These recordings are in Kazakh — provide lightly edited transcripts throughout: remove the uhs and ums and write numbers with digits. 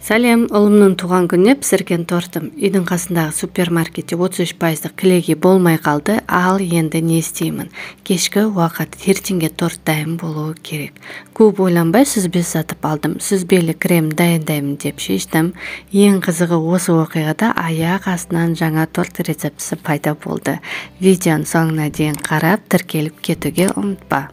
Сәлем, ұлымның туған күніне пісірген тортым. Үйдің қасындағы супермаркетте 33% кілеге болмай қалды, ал енді не істеймін? Кешкі уақыт, ертеңге торт дайын болуы керек. Көп ойланбай сүзбе сатып алдым. Сүзбелі крем дайындаймын деп шештім. Ең қызығы осы оқиғада аяқ астынан жаңа торт рецептісі пайда болды. Видеоның соңына дейін қарап, тіркеліп кетуге ұмытпа.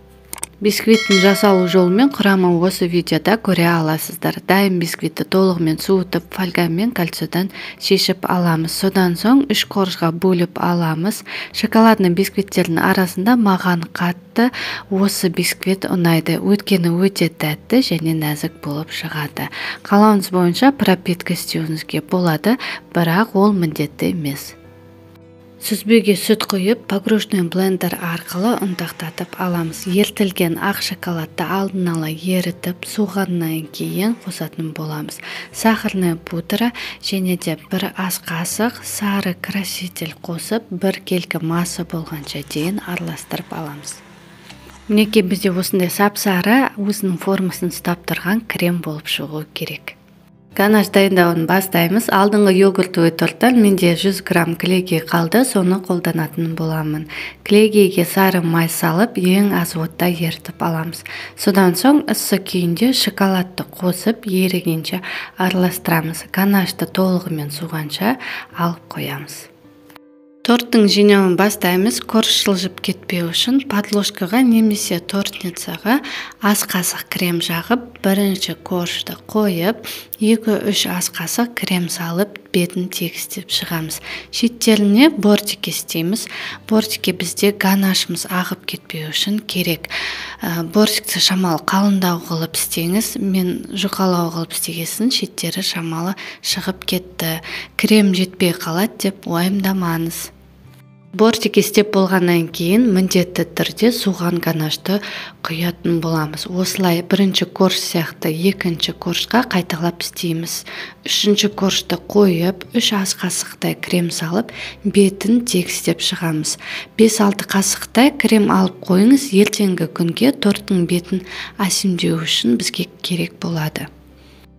Бисквиттің жасалу жолымен құрамын осы видеода көре аласыздар. Дайын бисквитті толығымен суытып, фольгамен кальциядан шешіп аламыз. Содан соң 3 қоржға бөліп аламыз. Шоколадный бисквиттердің арасында маған қатты осы бисквит ұнайды. Өйткені өте тәтті және нәзік болып шығады. Қалауыңыз бойынша пропитка істеуіңізге болады, бірақ ол міндетті емес. Сүзбеге сүт құйып, погружной блендер арқылы ұнтақтатып аламыз. Ертілген ақ шоколадты алдын ала ерітіп, суғаннан кейін қосатын боламыз. Сахарный пудра және де 1 ас қасық сары краситель қосып, 1 келкі масы болғанша дейін араластырып аламыз. Мінекей бізде осындай сап-сары өзінің формасын ұстап тұрған крем болып шығу керек. Ганаш дайындауын бастаймыз. Алдыңғы йогуртовый торттан менде 100 грамм клейгей қалды, соны қолданатын боламын. Клейгейге сары май салып, ең аз отта ерітіп аламыз. Содан соң ыссы күйінде шоколадты қосып, ерігенше араластырамыз. Ганашты толығымен суғанша алып қоямыз. Торттың жинауын бастаймыз. Корж жылжып кетпеу үшін подложкаға немесе тортницаға ас қасық крем жағып, бірінші коржды қойып, 2-3 ас қасық крем салып, бетін тегістеп шығамыз. Шеттеріне бортик істейміз. Бортикке бізде ганашымыз ағып кетпеу үшін керек. Бортикті шамалы қалыңдау қылып істеңіз. Мен жұқалау қылып істегесін, шеттері шамалы шығып кетті. Крем жетпей қалады деп уайымдамаңыз. Бортик істеп болғаннан кейін міндетті түрде суған ганашты құятын боламыз. Осылай бірінші корж сияқты екінші коржға қайталап істейміз. Үшінші коржды қойып, 3 ас қасықтай крем салып, бетін тегістеп шығамыз. 5-6 қасықтай крем алып қойыңыз, ертеңгі күнге торттың бетін әсемдеу үшін бізге керек болады.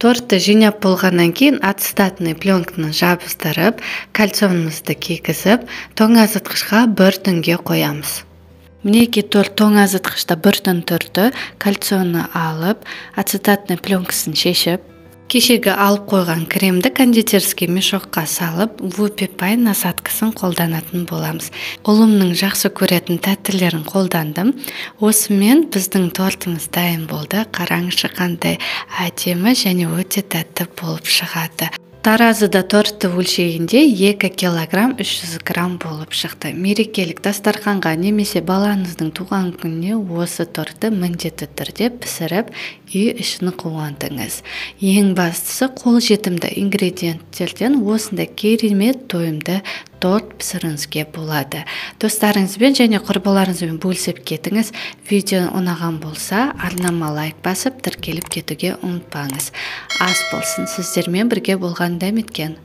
Тортты жинап болғаннан кейін ацетатный пленканы жабыстырып, кальцонымызды кигізіп, тоңазытқышқа 1 түнге қоямыз. Мінекей торт тоңазытқышта 1 түн тұрды, кальцоны алып, ацетатный пленкасын шешіп, кешегі алып қойған кремді кондитерский мешокқа салып, вупи-пай насадкасын қолданатын боламыз. Ұлымның жақсы көретін тәттілерін қолдандым. Осымен біздің тортымыз дайын болды. Қараңызшы қандай әдемі және өте тәтті болып шығады. Таразыда тортты өлшегенде 2 килограмм 300 грамм болып шықты. Мерекелік дастарханға немесе балаңыздың туған күніне осы тортты міндетті түрде пісіріп, үй ішін қуантыңыз. Ең бастысы қолжетімді ингредиенттерден осындай керемет тойымды торт пісіріңізге болады. Достарыңызбен және құрбыларыңызбен бөлісіп кетіңіз. Видео ұнаған болса, арнама лайк басып, тіркеліп кетуге ұмытпаңыз. Ас болсын, сіздермен бірге болған дәметкен.